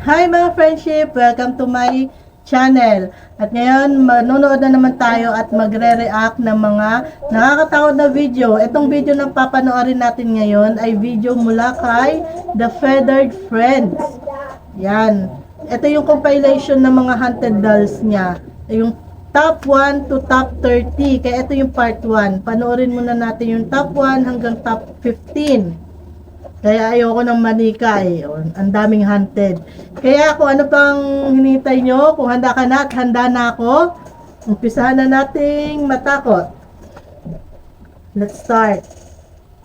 Hi mga friendship! Welcome to my channel. At ngayon, manonood na naman tayo at magre-react ng mga nakakatakot na video. Itong video na papanoorin natin ngayon ay video mula kay The Feathered Friends. Yan. Ito yung compilation ng mga haunted dolls niya. Yung top 1 to top 30. Kaya ito yung part 1. Panoorin muna natin yung top 1 hanggang top 15. Kaya ayoko ng manika eh. Ang daming haunted. Kaya kung ano pang hinihintay nyo, kung handa ka na at handa na ako, umpisahan na nating matakot. Let's start.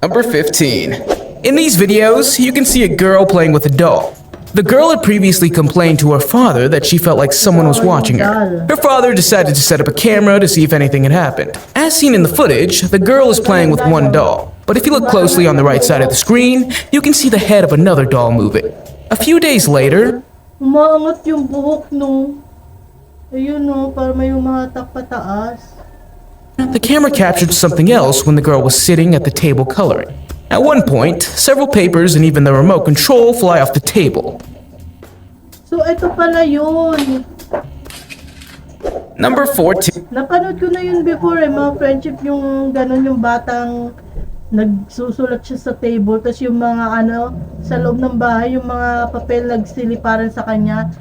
Number 15. In these videos, you can see a girl playing with a doll. The girl had previously complained to her father that she felt like someone was watching her. Her father decided to set up a camera to see if anything had happened. As seen in the footage, the girl is playing with one doll. But if you look closely on the right side of the screen, you can see the head of another doll moving. A few days later, umaangat yung buhok no. Ayun no, para may umahatak pataas. the camera captured something else when the girl was sitting at the table coloring. At one point, several papers and even the remote control fly off the table. So ito pala yun. Number 14. Napanood ko na yun before eh, mga friendship, yung ganun yung batang nagsusulat siya sa table, tapos yung mga ano, sa loob ng bahay, yung mga papel nagsiliparan sa kanya.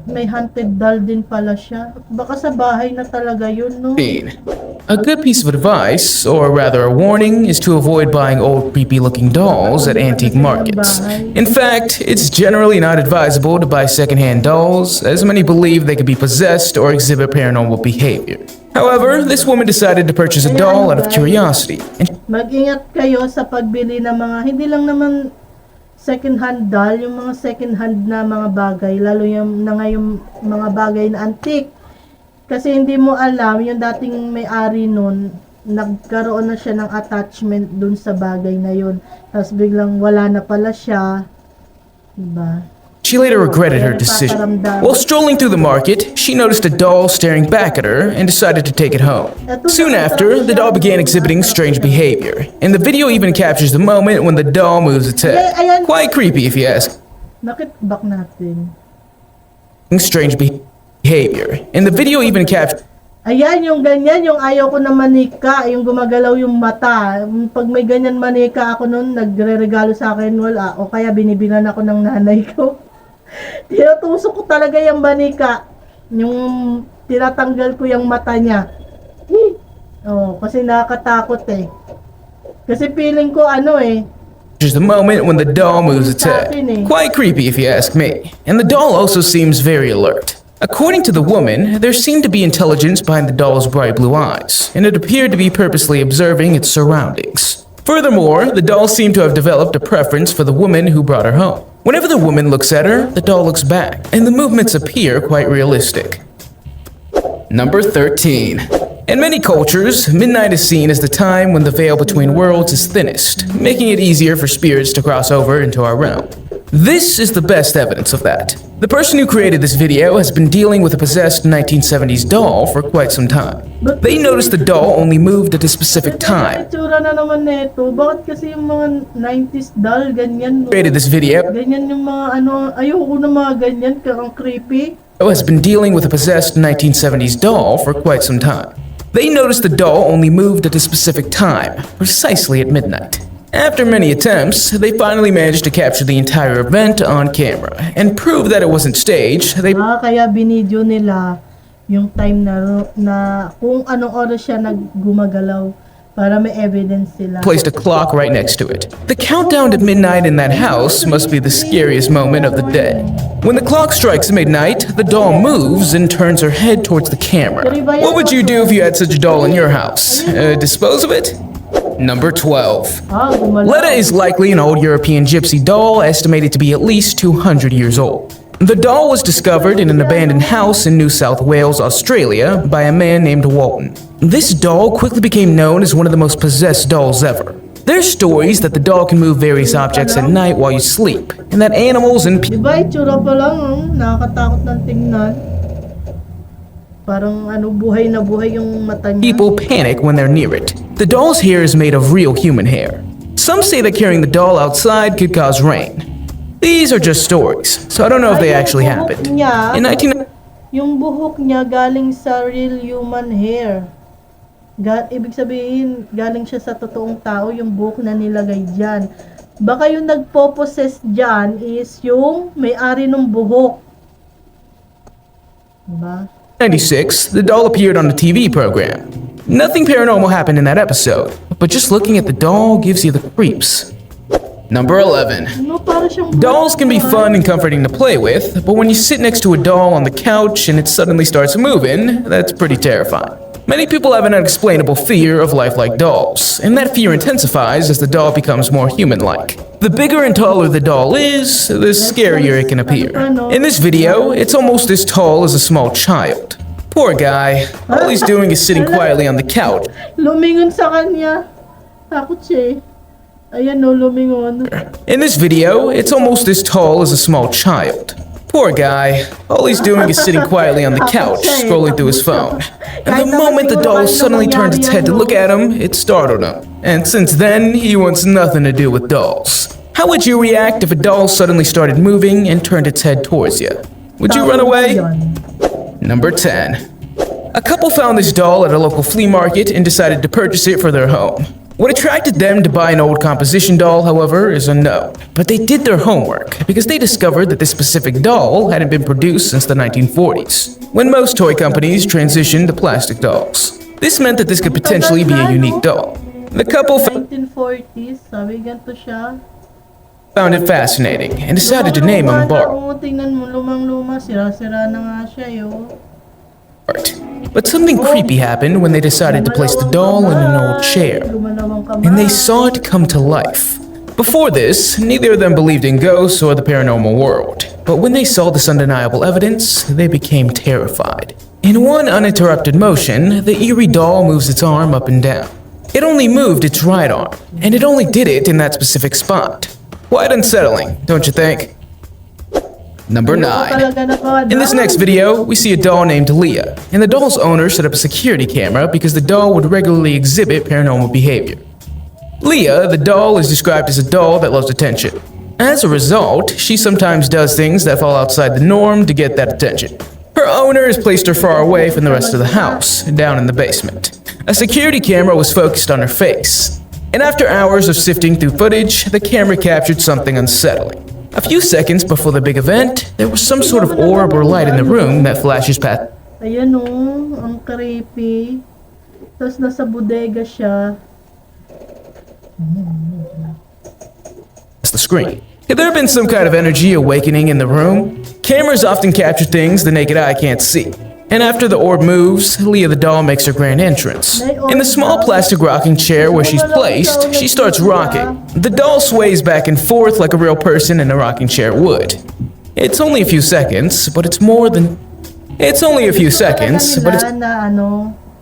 May haunted doll din pala siya. Baka sa bahay na talaga yun, no? A good piece of advice, or rather a warning, is to avoid buying old creepy-looking dolls at antique markets. In fact, it's generally not advisable to buy second-hand dolls, as many believe they could be possessed or exhibit paranormal behavior. However, this woman decided to purchase a doll out of curiosity. Mag-ingat kayo sa pagbili ng mga, hindi lang naman second-hand doll, yung mga second-hand na mga bagay, lalo yung mga bagay na antique. Kasi hindi mo alam, yung dating may-ari nun, nagkaroon na siya ng attachment dun sa bagay na yun. Tapos biglang wala na pala siya. Diba? She later regretted her decision. While strolling through the market, she noticed a doll staring back at her and decided to take it home. Soon after, the doll began exhibiting strange behavior, and the video even captures the moment when the doll moves its head. Quite creepy if you ask. Nakit-back natin. Strange behavior, and the video even captures. Ayan, yung ganyan, yung ayaw ko na manika, yung gumagalaw yung mata. Pag may ganyan manika ako nun, nagre-regalo sa akin, wala. O kaya binibilan ako ng nanay ko. Tinutusok ko talaga yung manika. Yung tinatanggal ko yung mata niya. Oh, kasi nakakatakot eh. Kasi feeling ko ano eh. Just the moment when the doll moves its head. Quite creepy if you ask me. And the doll also seems very alert. According to the woman, there seemed to be intelligence behind the doll's bright blue eyes, and it appeared to be purposely observing its surroundings. Furthermore, the doll seemed to have developed a preference for the woman who brought her home. Whenever the woman looks at her, the doll looks back, and the movements appear quite realistic. Number 13. In many cultures, midnight is seen as the time when the veil between worlds is thinnest, making it easier for spirits to cross over into our realm. This is the best evidence of that. The person who created this video has been dealing with a possessed 1970s doll for quite some time. They noticed the doll only moved at a specific time. Itsura na naman nito. Bakit kasi yung mga 90s doll, ganyan? Created this video. Ganyan yung mga ano, ayoko na mga ganyan, ang creepy. Has been dealing with a possessed 1970s doll for quite some time. They noticed the doll only moved at a specific time, precisely at midnight. After many attempts, they finally managed to capture the entire event on camera and prove that it wasn't staged. Kaya binidyo nila yung time na kung anong oras siya naggumagalaw para may evidence sila. Placed a clock right next to it. The countdown to midnight in that house must be the scariest moment of the day. When the clock strikes midnight, the doll moves and turns her head towards the camera. What would you do if you had such a doll in your house? Dispose of it? Number 12. Letta is likely an old European gypsy doll estimated to be at least 200 years old. The doll was discovered in an abandoned house in New South Wales, Australia, by a man named Walton. This doll quickly became known as one of the most possessed dolls ever. There are stories that the doll can move various objects at night while you sleep, and that animals and Diba, itsura pa lang, nakakatakot ng tingnan. Parang ano, buhay na buhay yung mata niya. people panic when they're near it. The doll's hair is made of real human hair. Some say that carrying the doll outside could cause rain. These are just stories, so I don't know if they actually happened. In 19... Yung buhok niya galing sa real human hair. Ibig sabihin, galing siya sa totoong tao, yung buhok na nilagay dyan. Baka yung nagpo-possess dyan is yung may-ari ng buhok. Diba? 96, the doll appeared on a TV program. Nothing paranormal happened in that episode, but just looking at the doll gives you the creeps. Number 11. No, para siyang Dolls can be fun and comforting to play with, but when you sit next to a doll on the couch and it suddenly starts moving, that's pretty terrifying. Many people have an unexplainable fear of lifelike dolls, and that fear intensifies as the doll becomes more human-like. The bigger and taller the doll is, the scarier it can appear. In this video, it's almost as tall as a small child. Poor guy. All he's doing is sitting quietly on the couch. Lumingon sa kanya. Takot siya eh. Ayan no, lumingon. In this video, it's almost as tall as a small child. Poor guy. All he's doing is sitting quietly on the couch, scrolling through his phone. And the moment the doll suddenly turned its head to look at him, it startled him. And since then, he wants nothing to do with dolls. How would you react if a doll suddenly started moving and turned its head towards you? Would you run away? Number 10. A couple found this doll at a local flea market and decided to purchase it for their home. What attracted them to buy an old composition doll, however, is unknown. But they did their homework because they discovered that this specific doll hadn't been produced since the 1940s, when most toy companies transitioned to plastic dolls. This meant that this could potentially be a unique doll. The couple 1940s, sabi ganito siya. found it fascinating and decided to name him Bart. Oo, tingnan mo, lumang-luma, sira-sira na nga siya yo. But something creepy happened when they decided to place the doll in an old chair, and they saw it come to life. Before this, neither of them believed in ghosts or the paranormal world, but when they saw this undeniable evidence, they became terrified. In one uninterrupted motion, the eerie doll moves its arm up and down. It only moved its right arm, and it only did it in that specific spot. Quite unsettling, don't you think? Number 9. In this next video, we see a doll named Leah, and the doll's owner set up a security camera because the doll would regularly exhibit paranormal behavior. Leah, the doll, is described as a doll that loves attention. As a result, she sometimes does things that fall outside the norm to get that attention. Her owner has placed her far away from the rest of the house, down in the basement. A security camera was focused on her face, and after hours of sifting through footage, the camera captured something unsettling. A few seconds before the big event, there was some sort of orb or light in the room that flashes past Ayan o, ang creepy. Tapos nasa bodega siya. the screen. Could there have been some kind of energy awakening in the room? Cameras often capture things the naked eye can't see. And after the orb moves, Leah the doll makes her grand entrance. In the small plastic rocking chair where she's placed, she starts rocking. The doll sways back and forth like a real person in a rocking chair would. It's only a few seconds, but it's more than... It's only a few seconds, but it's... na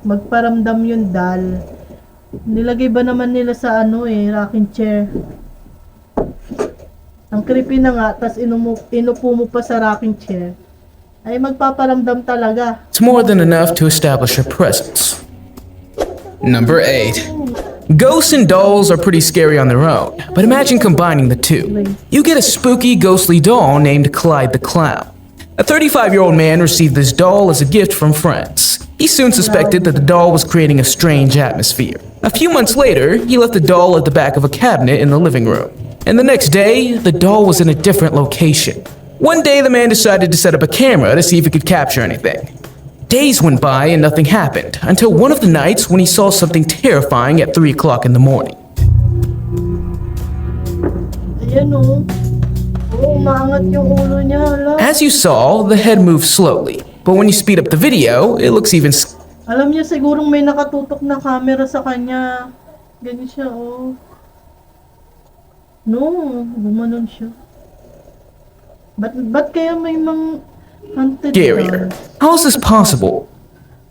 magparamdam yung doll. Nilagay ba naman nila sa rocking chair? Ang creepy na nga, tas inupo mo pa sa rocking chair. Ay magpaparamdam talaga. It's more than enough to establish her presence. Number 8. Ghosts and dolls are pretty scary on their own, but imagine combining the two. You get a spooky, ghostly doll named Clyde the Clown. A 35-year-old man received this doll as a gift from friends. He soon suspected that the doll was creating a strange atmosphere. A few months later, he left the doll at the back of a cabinet in the living room. And the next day, the doll was in a different location. One day, the man decided to set up a camera to see if he could capture anything. Days went by and nothing happened, until one of the nights when he saw something terrifying at 3 o'clock in the morning. Ayan o. Oo, umaangat yung ulo niya. Hala. As you saw, the head moved slowly, but when you speed up the video, it looks even Alam niya sigurong may nakatutok na camera sa kanya. Ganyan siya, oh. No, gumanon siya. Ba't kaya may mga hunted scarier. How is this possible?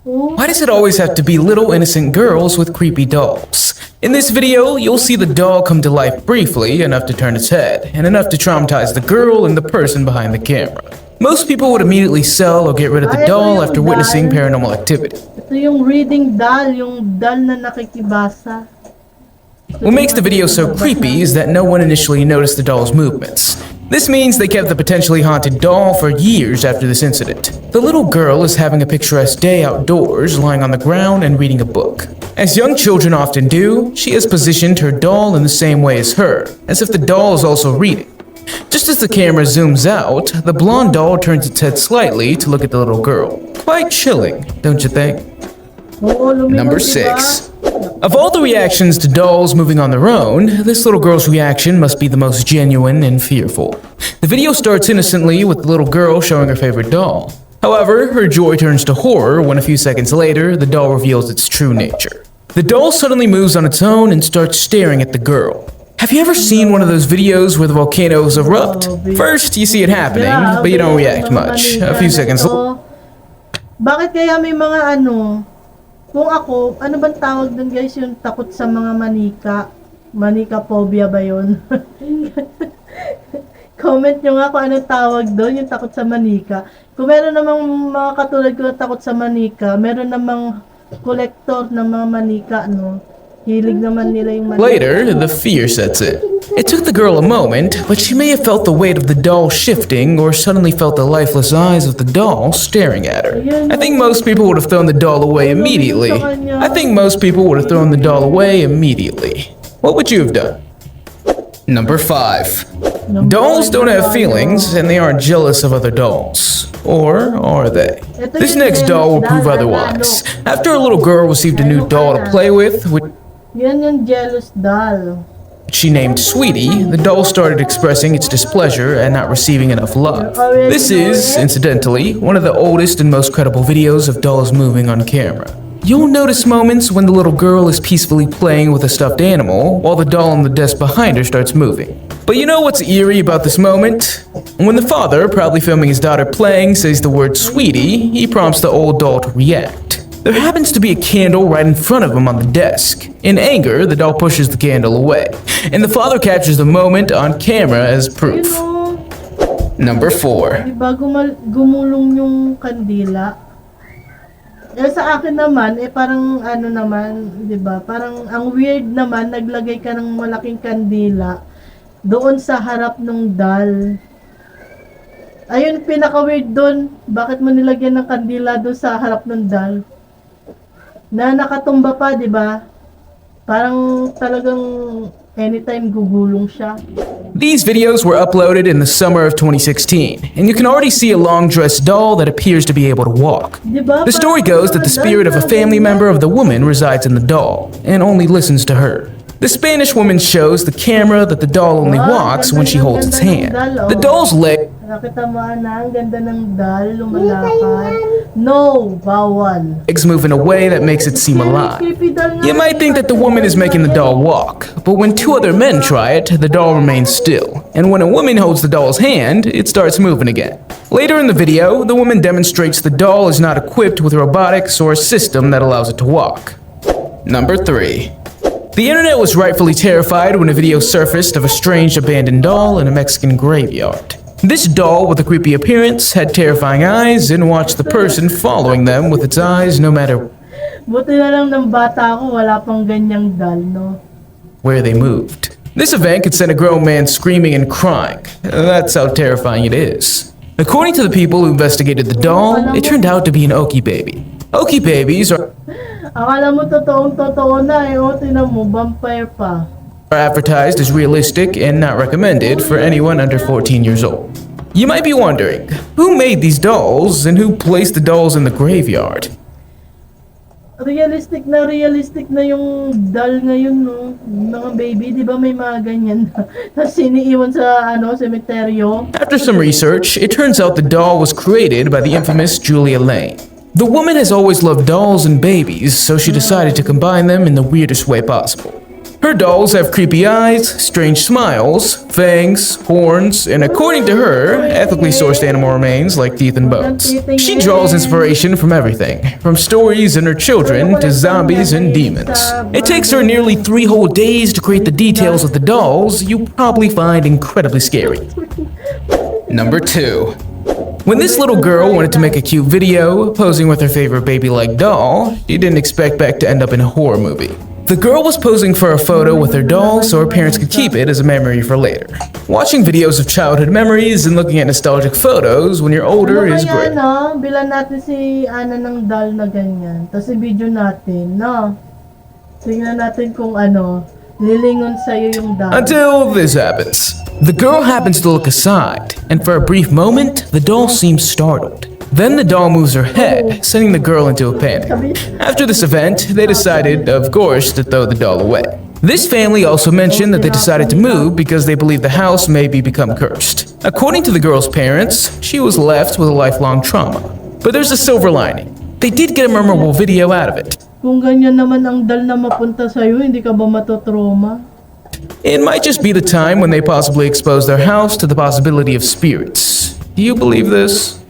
Oh, Why does it always have to be little innocent girls with creepy dolls? In this video, you'll see the doll come to life briefly, enough to turn its head, and enough to traumatize the girl and the person behind the camera. Most people would immediately sell or get rid of the doll after witnessing paranormal activity. ito yung reading doll, yung doll na nakikibasa. What makes the video so creepy is that no one initially noticed the doll's movements. This means they kept the potentially haunted doll for years after this incident. The little girl is having a picturesque day outdoors, lying on the ground and reading a book. As young children often do, she has positioned her doll in the same way as her, as if the doll is also reading. Just as the camera zooms out, the blonde doll turns its head slightly to look at the little girl. Quite chilling, don't you think? Number 6. Of all the reactions to dolls moving on their own, this little girl's reaction must be the most genuine and fearful. The video starts innocently with the little girl showing her favorite doll. However, her joy turns to horror when a few seconds later, the doll reveals its true nature. The doll suddenly moves on its own and starts staring at the girl. Have you ever seen one of those videos where the volcanoes erupt? First, you see it happening, but you don't react much. A few seconds later. Bakit kaya may mga ano? Kung ako, ano bang tawag dun guys yung takot sa mga manika? Manika phobia ba yun? Comment nyo nga kung anong tawag doon, yung takot sa manika. Kung meron namang mga katulad ko na takot sa manika, meron namang collector ng mga manika, no? Hilig naman nila yung manika. Later, the fear sets in. It took the girl a moment, but she may have felt the weight of the doll shifting or suddenly felt the lifeless eyes of the doll staring at her. I think most people would have thrown the doll away immediately. What would you have done? Number 5. Dolls don't have feelings and they aren't jealous of other dolls. Or are they? This next doll will prove otherwise. After a little girl received a new doll to play with, which yan yung jealous doll. she named Sweetie, the doll started expressing its displeasure at not receiving enough love. This is, incidentally, one of the oldest and most credible videos of dolls moving on camera. You'll notice moments when the little girl is peacefully playing with a stuffed animal, while the doll on the desk behind her starts moving. But you know what's eerie about this moment? When the father, proudly filming his daughter playing, says the word "sweetie," he prompts the old doll to react. There happens to be a candle right in front of him on the desk. In anger, the doll pushes the candle away, and the father captures the moment on camera as proof. Number 4. Diba gumulong yung kandila? Sa akin naman, parang ano naman, diba? Parang ang weird naman, naglagay ka ng malaking kandila doon sa harap ng doll. Ayun, pinaka-weird doon. Bakit mo nilagyan ng kandila doon sa harap ng doll? Na nakatumba pa, diba? Parang talagang anytime gugulong siya. These videos were uploaded in the summer of 2016, and you can already see a long-dressed doll that appears to be able to walk. Diba? The story goes that the spirit of a family member of the woman resides in the doll, and only listens to her. The Spanish woman shows the camera that the doll only walks when she holds its hand. The doll's leg Nakita mo na, ang ganda ng doll, lumalakad. No, bawal. legs move in a way that makes it seem alive. You might think that the woman is making the doll walk, but when 2 other men try it, the doll remains still. And when a woman holds the doll's hand, it starts moving again. Later in the video, the woman demonstrates the doll is not equipped with robotics or a system that allows it to walk. Number 3. The internet was rightfully terrified when a video surfaced of a strange abandoned doll in a Mexican graveyard. This doll with a creepy appearance had terrifying eyes and watched the person following them with its eyes no matter Buti na lang ng bata ako, wala pang ganyang doll, no? where they moved. This event could send a grown man screaming and crying. That's how terrifying it is. According to the people who investigated the doll, it turned out to be an Oki baby. Oki babies are Akala mo totoong-totoo na eh, o tinan mo, vampire pa. advertised as realistic and not recommended for anyone under 14 years old. You might be wondering, who made these dolls and who placed the dolls in the graveyard? Realistic na yung doll ngayon, no? Mga baby, di ba may mga ganyan? Tapos siniiwan sa, sementeryo. After some research, it turns out the doll was created by the infamous Julia Lane. The woman has always loved dolls and babies, so she decided to combine them in the weirdest way possible. Her dolls have creepy eyes, strange smiles, fangs, horns, and according to her, ethically sourced animal remains like teeth and bones. She draws inspiration from everything, from stories and her children to zombies and demons. It takes her nearly 3 whole days to create the details of the dolls you probably find incredibly scary. Number 2. When this little girl wanted to make a cute video, posing with her favorite baby-like doll, she didn't expect Beck to end up in a horror movie. The girl was posing for a photo with her doll so her parents could keep it as a memory for later. Watching videos of childhood memories and looking at nostalgic photos when you're older is great. No? Bilan natin si Ana ng doll na ganyan. Tapos i-video natin, no? Tingnan natin kung lilingon sa'yo yung doll. Until this happens. The girl happens to look aside, and for a brief moment, the doll seems startled. Then the doll moves her head, sending the girl into a panic. After this event, they decided, of course, to throw the doll away. This family also mentioned that they decided to move because they believe the house may become cursed. According to the girl's parents, she was left with a lifelong trauma. But there's a silver lining. They did get a memorable video out of it. Kung ganyan naman ang doll na mapunta sa'yo, hindi ka ba matotrauma? It might just be the time when they possibly expose their house to the possibility of spirits. Do you believe this?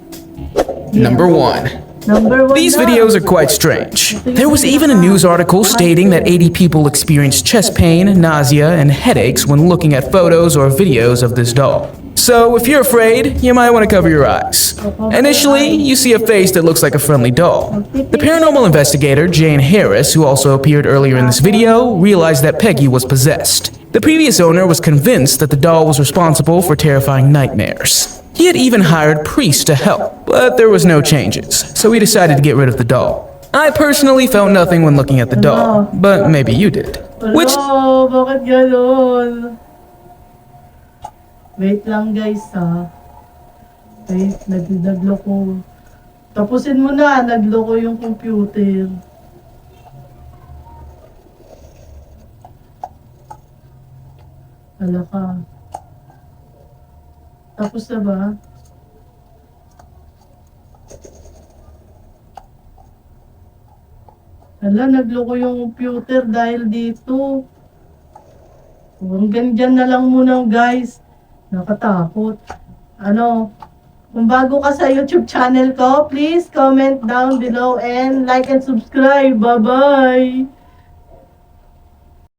Number 1. These videos are quite strange. There was even a news article stating that 80 people experienced chest pain, nausea, and headaches when looking at photos or videos of this doll. So if you're afraid, you might want to cover your eyes. Initially, you see a face that looks like a friendly doll. The paranormal investigator, Jane Harris, who also appeared earlier in this video, realized that Peggy was possessed. The previous owner was convinced that the doll was responsible for terrifying nightmares. He had even hired priests to help, but there was no changes, so he decided to get rid of the doll. I personally felt nothing when looking at the doll, but maybe you did. Which... bakit ganon? Wait lang guys ha. Wait, nagloko. Tapusin mo na, nagloko yung computer. Hala ka. Tapos na ba? Hala, nagloko yung computer dahil dito. Hanggang dyan na lang muna guys. Nakatakot. Kung bago ka sa YouTube channel ko, please comment down below and like and subscribe. Bye-bye!